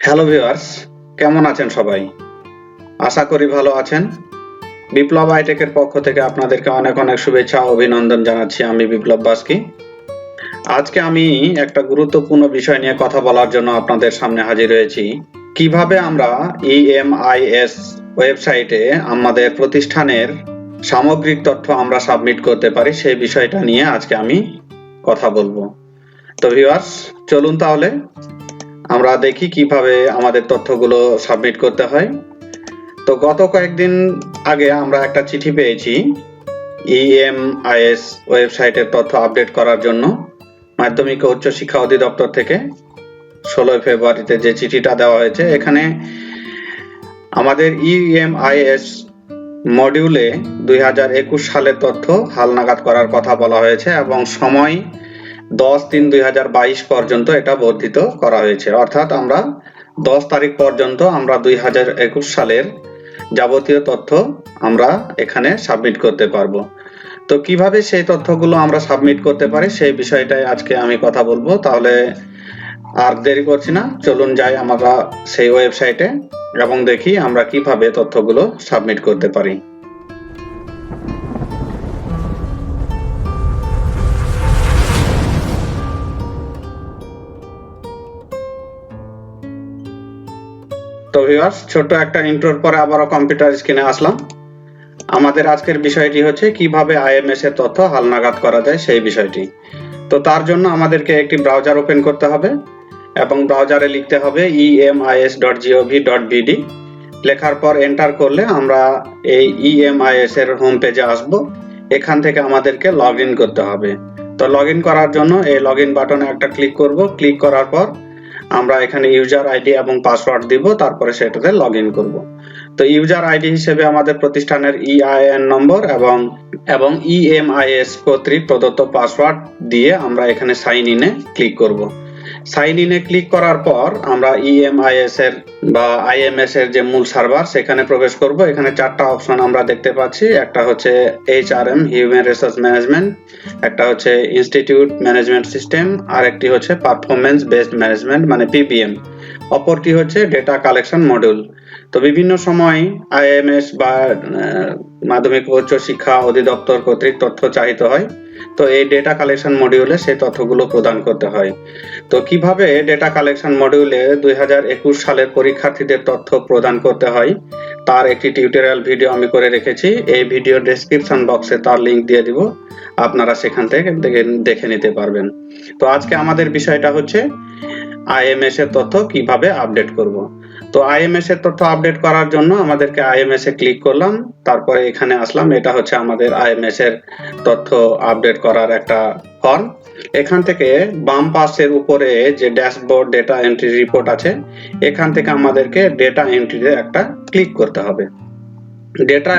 Hello viewers, কেমন আছেন সবাই? আশা করি ভালো আছেন। বিপ্লব আই টেকের পক্ষ থেকে আপনাদেরকে অনেক অনেক শুভেচ্ছা ও অভিনন্দন জানাচ্ছি। আমি বিপ্লব বাস্কি। আজকে আমি একটা গুরুত্বপূর্ণ বিষয় নিয়ে কথা বলার জন্য আপনাদের সামনে হাজির হয়েছি। কিভাবে আমরা ইএমআইএস ওয়েবসাইটে আমাদের প্রতিষ্ঠানের সামগ্রিক তথ্য আমরা সাবমিট করতে পারি সেই বিষয়টা নিয়ে আজকে আমি কথা বলবো। তো ভিউয়ার্স, চলুন তাহলে আমরা দেখি কিভাবে আমাদের তথ্যগুলো সাবমিট করতে হয়। তো গত কয়েকদিন আগে আমরা একটা চিঠি পেয়েছি ইএমআইএস ওয়েবসাইটের তথ্য আপডেট করার জন্য মাধ্যমিক ও উচ্চ শিক্ষা অধিদপ্তর থেকে 16 ফেব্রুয়ারিতে যে চিঠিটা দেওয়া হয়েছে, এখানে আমাদের ইএমআইএস মডিউলে 2021 সালের তথ্য হালনাগাদ করার কথা বলা হয়েছে এবং সময় 10/3/2022 পর্যন্ত এটা বর্ধিত করা হয়েছে। অর্থাৎ আমরা 10 তারিখ পর্যন্ত আমরা 2021 সালের যাবতীয় তথ্য আমরা এখানে সাবমিট করতে পারবো। তো কিভাবে সেই তথ্যগুলো আমরা সাবমিট করতে পারি সেই বিষয়টাই আজকে আমি কথা বলবো। তাহলে আর দেরি করছি না, চলুন যাই আমরা সেই ওয়েবসাইটে এবং দেখি আমরা কিভাবে তথ্যগুলো সাবমিট করতে পারি। তো ভিউয়ার্স, ছোট একটা ইন্ট্রোর পরে আবারও কম্পিউটার স্ক্রিনে আসলাম। আমাদের আজকের বিষয়টি হচ্ছে কিভাবে আইএমএস এর তথ্য হালনাগাদ করা যায় সেই বিষয়টি। তো তার জন্য আমাদেরকে একটি ব্রাউজার ওপেন করতে হবে এবং ব্রাউজারে লিখতে হবে emis.gov.bd। লেখার পর এন্টার করলে আমরা এই ইএমআইএস এর হোম পেজে আসব। এখান থেকে আমাদেরকে লগ ইন করতে হবে। তো লগ ইন করার জন্য এই লগ ইন বাটনে একটা ক্লিক করব। ক্লিক করার পর আমরা এখানে ইউজার আইডি এবং পাসওয়ার্ড দিব, তারপরে সেটাতে লগ ইন করব। তো ইউজার আইডি হিসেবে আমাদের প্রতিষ্ঠানের ইআইএন নম্বর এবং ইএমআইএস কর্তৃক প্রদত্ত পাসওয়ার্ড দিয়ে আমরা এখানে সাইন ইনে ক্লিক করব। সাইন ইনে ক্লিক করার পর আমরা ইএমআইএস এর বা আইএমএস এর যে মূল সার্ভার সেখানে প্রবেশ করব। এখানে চারটা অপশন আমরা দেখতে পাচ্ছি। একটা হচ্ছে এইচআরএম, হিউম্যান রিসোর্স ম্যানেজমেন্ট, একটা হচ্ছে ইনস্টিটিউট ম্যানেজমেন্ট সিস্টেম, আর একটি হচ্ছে পারফরম্যান্স বেসড ম্যানেজমেন্ট মানে পিপিএম, অপরটি হচ্ছে ডেটা কালেকশন মডিউল। তো বিভিন্ন সময় আইএমএস বা মাধ্যমিক উচ্চ শিক্ষা অধিদপ্তর কর্তৃক তথ্য চাহিত হয়। তো এই ডেটা কালেকশন মডিউলে সেই তথ্যগুলো প্রদান করতে হয়। তো কিভাবে ডেটা কালেকশন মডিউলে 2021 সালের পরীক্ষার্থীদের তথ্য প্রদান করতে হয় তার একটি টিউটোরিয়াল ভিডিও আমি করে রেখেছি। এই ভিডিও ডেসক্রিপশন বক্সে তার লিংক দিয়ে দিব, আপনারা সেখান থেকে দেখে নিতে পারবেন। তো আজকে আমাদের বিষয়টা হচ্ছে আইএমএস এর তথ্য কিভাবে আপডেট করব। তো আইএমএস এর তথ্য আপডেট করার জন্য আমাদেরকে আইএমএস এ ক্লিক করলাম, তারপরে এখানে আসলাম। এটা হচ্ছে আমাদের আইএমএস এর তথ্য আপডেট করার একটা ফর্ম। এখান থেকে বাম পাশের উপরে যে ড্যাশবোর্ড ডেটা এন্ট্রি রিপোর্ট আছে, এখান থেকে আমাদেরকে ডেটা এন্ট্রিতে একটা ক্লিক করতে হবে। ডেটা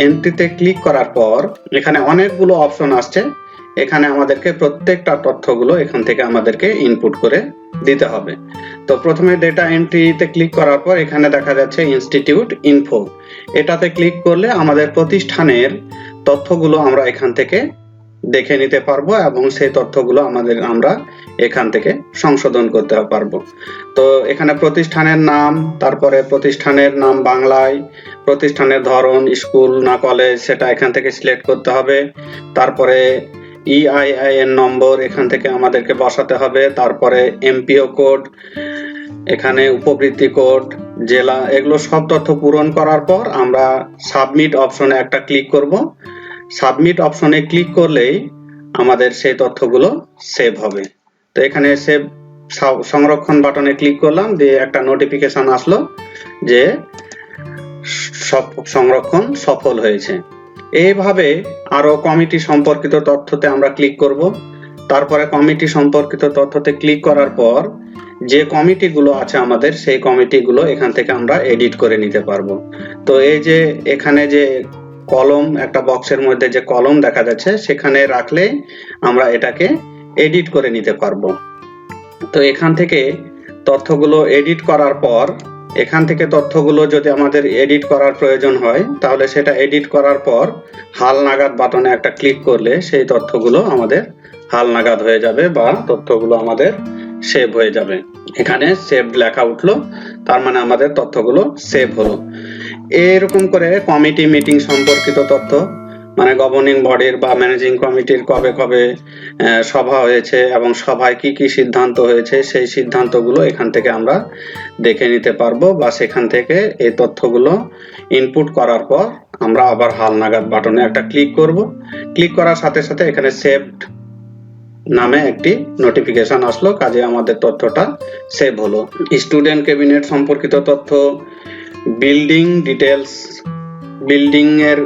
এন্ট্রিতে ক্লিক করার পর এখানে অনেকগুলো অপশন আসছে। এখানে আমাদেরকে প্রত্যেকটা তথ্যগুলো এখান থেকে আমাদেরকে ইনপুট করে দিতে হবে। তো প্রথমে ডেটা এন্ট্রিতে ক্লিক করার পর এখানে দেখা যাচ্ছে ইনস্টিটিউট ইনফো। এটাতে ক্লিক করলে আমাদের প্রতিষ্ঠানের তথ্যগুলো আমরা এখান থেকে দেখে নিতে পারবো এবং সেই তথ্যগুলো আমরা এখান থেকে সংশোধন করতে পারবো। তো এখানে প্রতিষ্ঠানের নাম, তারপরে প্রতিষ্ঠানের নাম বাংলায়, প্রতিষ্ঠানের ধরন স্কুল না কলেজ সেটা এখান থেকে সিলেক্ট করতে হবে। তারপরে ইআইআইএন নম্বর এখান থেকে আমাদেরকে বসাতে হবে। তারপরে এমপিও কোড, এখানে উপবৃত্তি কোড, জেলা, এগুলো সব তথ্য পূরণ করার পর আমরা সাবমিট অপশনে একটা ক্লিক করব। সাবমিট অপশনে ক্লিক করলেই আমাদের সেই তথ্যগুলো সেভ হবে। তো এখানে সেভ সংরক্ষণ বাটনে ক্লিক করলাম, দিয়ে একটা নোটিফিকেশন আসলো যে সংরক্ষণ সফল হয়েছে। এইভাবে আরো কমিটি সম্পর্কিত তথ্যতে আমরা ক্লিক করব। তারপরে কমিটি সম্পর্কিত তথ্যতে ক্লিক করার পর যে কমিটিগুলো আছে আমাদের সেই কমিটিগুলো এখান থেকে আমরা এডিট করে নিতে পারবো। তো এই যে এখানে যে কলম, একটা বক্সের মধ্যে যে কলম দেখা যাচ্ছে সেখানে রাখলে আমরা এটাকে এডিট করে নিতে পারবো। তো এখান থেকে তথ্যগুলো এডিট করার পর এখান থেকে তথ্যগুলো যদি আমাদের এডিট করার প্রয়োজন হয় তাহলে সেটা এডিট করার পর হালনাগাদ বাটনে একটা ক্লিক করলে সেই তথ্যগুলো আমাদের হালনাগাদ হয়ে যাবে বা তথ্যগুলো আমাদের সেভ হয়ে যাবে। এখানে সেভড লেখা উঠলো, তার মানে আমাদের তথ্যগুলো সেভ হলো। এরকম করে কমিটি মিটিং সম্পর্কিত তথ্য, মানে গভর্নিং বডির বা ম্যানেজিং কমিটির কবে কবে সভা হয়েছে এবং সভায় কি কি সিদ্ধান্ত হয়েছে, সেই সিদ্ধান্তগুলো এখান থেকে আমরা দেখে নিতে পারবো, বা সেখান থেকে এই তথ্যগুলো ইনপুট করার পর আমরা আবার হালনাগাদ বাটনে একটা ক্লিক করব। ক্লিক করার সাথে সাথে এখানে সেভড নামে একটি নোটিফিকেশন আসলো, কাজে আমাদের তথ্যটা সেভ হলো। স্টুডেন্ট ক্যাবিনেট সম্পর্কিত তথ্য, বিল্ডিং ডিটেলস, বিল্ডিং এর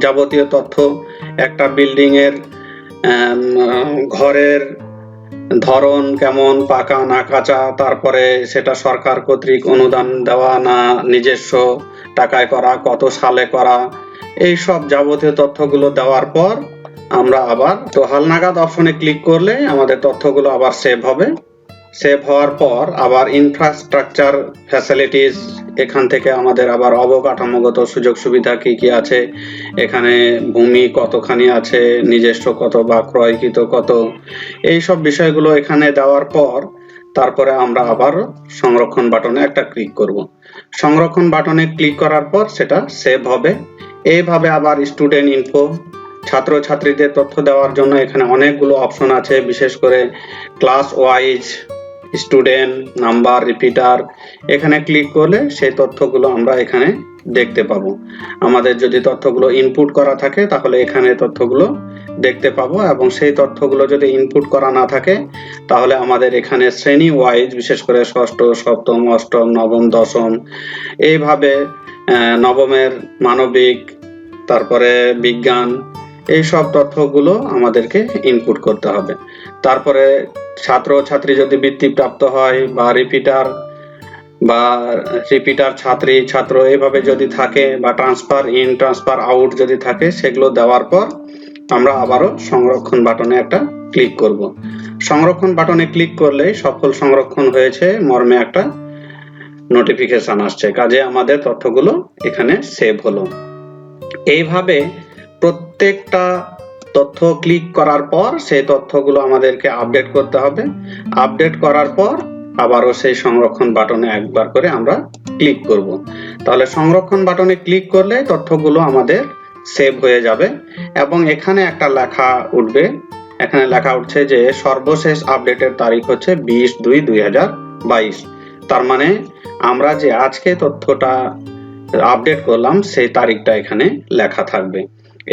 যাবতীয় তথ্য, একটা বিল্ডিং এর ঘরের ধরন কেমন, পাকা না কাঁচা, তারপরে সেটা সরকার কর্তৃক অনুদান দেওয়া না নিজস্ব টাকায় করা, কত সালে করা, এই সব যাবতীয় তথ্যগুলো দেওয়ার পর আমরা আবার তো হালনাগাদ অপশনে ক্লিক করলে আমাদের তথ্যগুলো আবার সেভ হবে। সেভ হওয়ার পর আবার ইনফ্রাস্ট্রাকচার ফ্যাসিলিটিস, এখান থেকে আমাদের আবার অবকাঠামোগত সুযোগ সুবিধা কি কি আছে, এখানে ভূমি কতখানি আছে, নিজস্ব কত বা ক্রয়কৃত কত, এই সব বিষয়গুলো এখানে দেওয়ার পর তারপরে আমরা আবার সংরক্ষণ বাটনে একটা ক্লিক করব। সংরক্ষণ বাটনে ক্লিক করার পর সেটা সেভ হবে। এইভাবে আবার স্টুডেন্ট ইনফো, ছাত্রছাত্রীদের তথ্য দেওয়ার জন্য এখানে অনেকগুলো অপশন আছে, বিশেষ করে class wise, student number, repeater, এখানে ক্লিক করলে সেই তথ্যগুলো আমরা এখানে দেখতে পাবো। আমাদের যদি তথ্যগুলো ইনপুট করা থাকে তাহলে এখানে তথ্যগুলো দেখতে পাবো, এবং সেই তথ্যগুলো যদি ইনপুট করা না থাকে তাহলে আমাদের এখানে শ্রেণী ওয়াইজ, বিশেষ করে ষষ্ঠ, সপ্তম, অষ্টম, নবম, দশম, এইভাবে নবমের মানবিক, তারপরে বিজ্ঞান, এই সব তথ্যগুলো আমাদেরকে ইনপুট করতে হবে। তারপরে ছাত্র ছাত্রী যদি বৃত্তিপ্রাপ্ত হয়, বা রিপিটার ছাত্রী ছাত্র এইভাবে যদি থাকে, বা ট্রান্সফার ইন ট্রান্সফার আউট যদি থাকে, সেগুলো দেওয়ার পর আমরা আবারও সংরক্ষণ বাটনে একটা ক্লিক করব। সংরক্ষণ বাটনে ক্লিক করলে সফল সংরক্ষণ হয়েছে মর্মে একটা নোটিফিকেশন আসছে, কাজে আমাদের তথ্যগুলো এখানে সেভ হলো। এইভাবে প্রত্যেকটা তথ্য ক্লিক করার পর সেই তথ্যগুলো আমাদেরকে আপডেট করতে হবে। আপডেট করার পর আবারও সেই সংরক্ষণ বাটনে একবার করে আমরা ক্লিক করব। তাহলে সংরক্ষণ বাটনে ক্লিক করলে তথ্যগুলো আমাদের সেভ হয়ে যাবে, এবং এখানে একটা লেখা উঠবে, এখানে লেখা উঠছে যে সর্বশেষ আপডেটের তারিখ হচ্ছে 20/2/2022। তার মানে আমরা যে আজকে তথ্যটা আপডেট করলাম সেই তারিখটা এখানে লেখা থাকবে।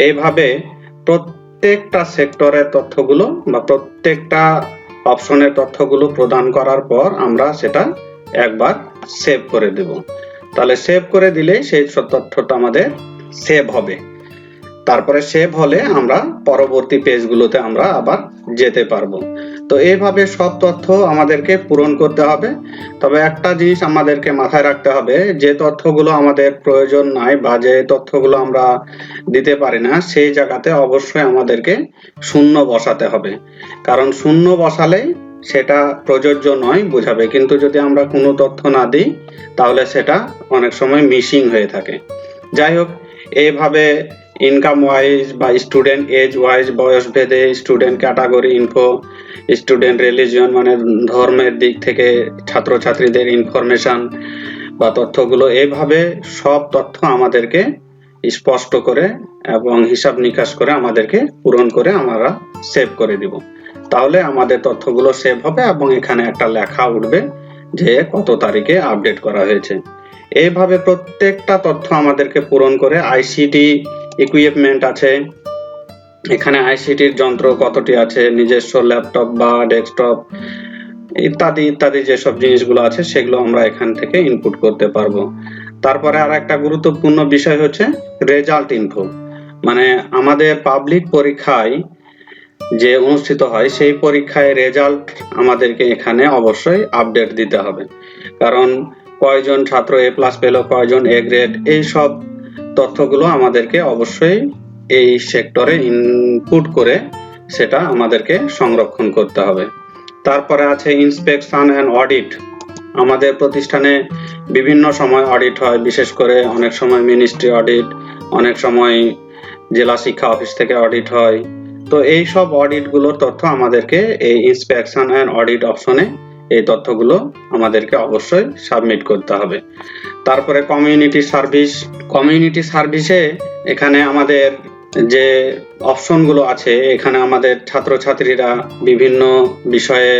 এইভাবে প্রত্যেকটা সেক্টরের তথ্যগুলো বা প্রত্যেকটা অপশনের তথ্যগুলো প্রদান করার পর আমরা সেটা একবার সেভ করে দেব। তাহলে সেভ করে দিলে সেই তথ্যটা আমাদের সেভ হবে। তারপরে সেভ হলে আমরা পরবর্তী পেজগুলোতে আমরা আবার যেতে পারবো। তো এইভাবে সব তথ্য আমাদেরকে পূরণ করতে হবে। তবে একটা জিনিস আমাদেরকে মাথায় রাখতে হবে, যে তথ্যগুলো আমাদের প্রয়োজন নাই বা যে তথ্যগুলো আমরা দিতে পারি না, সেই জায়গাতে অবশ্যই আমাদেরকে শূন্য বসাতে হবে, কারণ শূন্য বসালেই সেটা প্রযোজ্য নয় বোঝাবে, কিন্তু যদি আমরা কোনো তথ্য না দিই তাহলে সেটা অনেক সময় মিসিং হয়ে থাকে। যাই হোক, এইভাবে ইনকাম ওয়াইজ বা স্টুডেন্ট এজ ওয়াইজ, বয়স ভেদে student category info, student religion মানে ধর্মের দিক থেকে ছাত্রছাত্রীদের ইনফরমেশন বা তথ্যগুলো, এইভাবে সব তথ্য আমাদেরকে স্পষ্ট করে এবং হিসাব নিকাশ করে আমাদেরকে পূরণ করে আমরা সেভ করে দিব। তাহলে আমাদের তথ্যগুলো সেভ হবে এবং এখানে একটা লেখা উঠবে যে কত তারিখে আপডেট করা হয়েছে। এইভাবে প্রত্যেকটা তথ্য আমাদেরকে পূরণ করে আইসিটি ইকুইপমেন্ট আছে, এখানে আইসিটির যন্ত্র কতটি আছে, নিজস্ব ল্যাপটপ বা ডেস্কটপ ইত্যাদি ইত্যাদি যেসব জিনিসগুলো আছে সেগুলো আমরা এখান থেকে ইনপুট করতে পারবো। তারপরে আর একটা গুরুত্বপূর্ণ বিষয় হচ্ছে রেজাল্ট ইনফো, মানে আমাদের পাবলিক পরীক্ষায় যে অনুষ্ঠিত হয় সেই পরীক্ষায় রেজাল্ট আমাদেরকে এখানে অবশ্যই আপডেট দিতে হবে, কারণ কয়জন ছাত্র এ প্লাস পেল, কয়জন এ গ্রেড, এই সব তথ্যগুলো আমাদেরকে অবশ্যই এই সেক্টরে ইনপুট করে সেটা আমাদেরকে সংরক্ষণ করতে হবে। তারপরে আছে ইন্সপেকশন এন্ড অডিট। আমাদের প্রতিষ্ঠানে বিভিন্ন সময় অডিট হয়, বিশেষ করে অনেক সময় মিনিস্ট্রি অডিট, অনেক সময় জেলা শিক্ষা অফিস থেকে অডিট হয়। তো এই সব অডিট গুলোর তথ্য আমাদেরকে এই ইন্সপেকশন এন্ড অডিট অপশনে এই তথ্যগুলো আমাদেরকে অবশ্যই সাবমিট করতে হবে। তারপরে কমিউনিটি সার্ভিসে এখানে আমাদের যে অপশনগুলো আছে, এখানে আমাদের ছাত্রছাত্রীরা বিভিন্ন বিষয়ে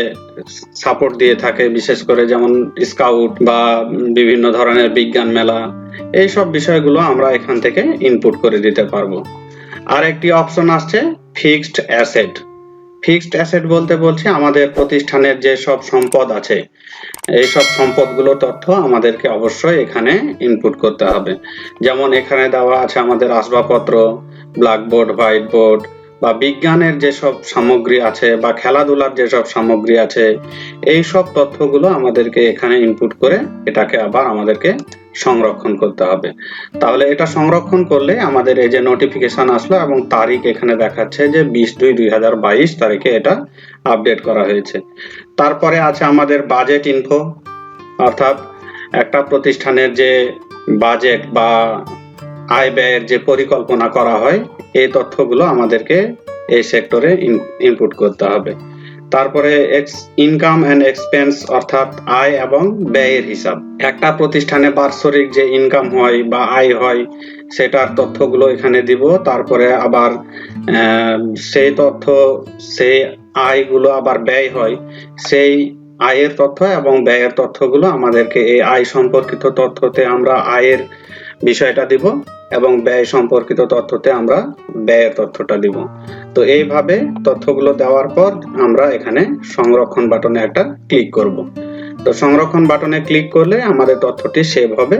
সাপোর্ট দিয়ে থাকে, বিশেষ করে যেমন স্কাউট বা বিভিন্ন ধরনের বিজ্ঞান মেলা, এই সব বিষয়গুলো আমরা এখান থেকে ইনপুট করে দিতে পারবো। আর একটি অপশন আসছে ফিক্সড অ্যাসেট। ফিক্সড অ্যাসেট বলতে বলছি আমাদের প্রতিষ্ঠানের যে সব সম্পদ আছে, এই সব সম্পদগুলোর তথ্য আমাদেরকে অবশ্যই এখানে ইনপুট করতে হবে। যেমন এখানে দেওয়া আছে আমাদের আসবাবপত্র, ব্ল্যাকবোর্ড, হোয়াইট বোর্ড বা বিজ্ঞানের যেসব সামগ্রী আছে বা খেলাধুলার যেসব সামগ্রী আছে, এই সব তথ্যগুলো আমাদেরকে এখানে ইনপুট করে এটাকে আবার আমাদেরকে সংরক্ষণ করতে হবে। তাহলে এটা সংরক্ষণ করলে আমাদের এই যে নোটিফিকেশন আসলো এবং তারিখ এখানে দেখাচ্ছে যে 20/2/2022 তারিখে এটা আপডেট করা হয়েছে। তারপরে আছে আমাদের বাজেট ইনফো, অর্থাৎ একটা প্রতিষ্ঠানের যে বাজেট বা আয় ব্যয়ের যে পরিকল্পনা করা হয়, এই তথ্যগুলো আমাদেরকে এই সেক্টরে ইনপুট করতে হবে। তারপরে ইনকাম এন্ড এক্সপেন্স, অর্থাৎ আয় এবং ব্যয়ের হিসাব। একটা প্রতিষ্ঠানে বাৎসরিক যে ইনকাম হয় বা আয় হয়, সেটার তথ্যগুলো এখানে দিব। তারপরে আবার সেই তথ্য, সেই আয়গুলো আবার ব্যয় হয়, সেই আয়ের তথ্য এবং ব্যয়ের তথ্যগুলো আমাদেরকে এই আয় সম্পর্কিত তথ্যতে আমরা আয়ের বিষয়টা দিব এবং ব্যয় সম্পর্কিত তথ্যতে আমরা ব্যয়ের তথ্যটা দিব। তো এইভাবে তথ্যগুলো দেওয়ার পর আমরা এখানে সংরক্ষণ বাটনে একটা ক্লিক করব। তো সংরক্ষণ বাটনে ক্লিক করলে আমাদের তথ্যটি সেভ হবে।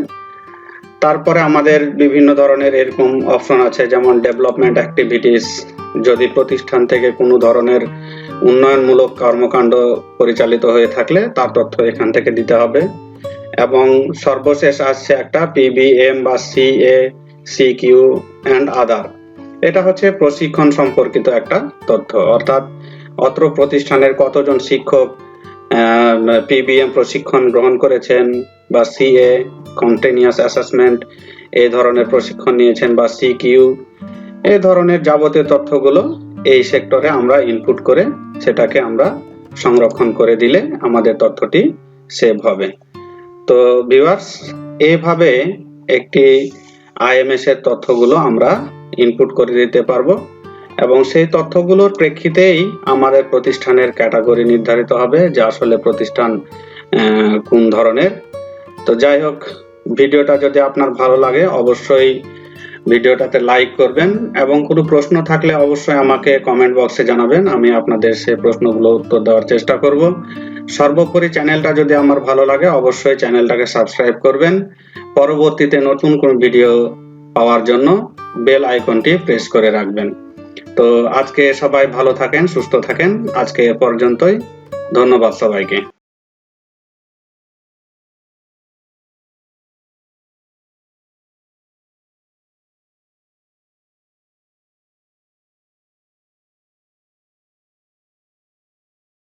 তারপরে আমাদের বিভিন্ন ধরনের এরকম অপশন আছে, যেমন ডেভেলপমেন্ট অ্যাক্টিভিটিস, যদি প্রতিষ্ঠান থেকে কোনো ধরনের উন্নয়নমূলক কর্মকাণ্ড পরিচালিত হয়ে থাকলে তার তথ্য এখান থেকে দিতে হবে। এবং সর্বশেষ আসছে একটা পিবিএম বা সিএ, সিকিউ এন্ড আদার। এটা হচ্ছে প্রশিক্ষণ সম্পর্কিত একটা তথ্য, অর্থাৎ অত্র প্রতিষ্ঠানের কতজন শিক্ষক পিবিএম প্রশিক্ষণ গ্রহণ করেছেন, বা সিএ কন্টিনিউয়াস অ্যাসেসমেন্ট এই ধরনের প্রশিক্ষণ নিয়েছেন, বা সিকিউ এই ধরনের যাবতীয় তথ্যগুলো এই সেক্টরে আমরা ইনপুট করে সেটাকে আমরা সংরক্ষণ করে দিলে আমাদের তথ্যটি সেভ হবে। তো ভিউয়ার্স, এইভাবে একটি আইএমএস এর তথ্যগুলো আমরা ইনপুট করে দিতে পারবো এবং সেই তথ্যগুলোর প্রেক্ষিতেই আমাদের প্রতিষ্ঠানের ক্যাটাগরি নির্ধারিত হবে যে আসলে প্রতিষ্ঠান কোন ধরনের। তো যাই হোক, ভিডিওটা যদি আপনার ভালো লাগে অবশ্যই ভিডিওটাতে লাইক করবেন এবং কোনো প্রশ্ন থাকলে অবশ্যই আমাকে কমেন্ট বক্সে জানাবেন, আমি আপনাদের সেই প্রশ্নগুলো উত্তর দেওয়ার চেষ্টা করব। সর্বোপরি চ্যানেলটা যদি আমার ভালো লাগে অবশ্যই চ্যানেলটাকে সাবস্ক্রাইব করবেন। পরবর্তীতে নতুন কোন ভিডিও পাওয়ার জন্য বেল আইকনটি প্রেস করে রাখবেন। তো আজকে সবাই ভালো থাকেন, সুস্থ থাকেন। আজকে এ পর্যন্তই। ধন্যবাদ সবাইকে।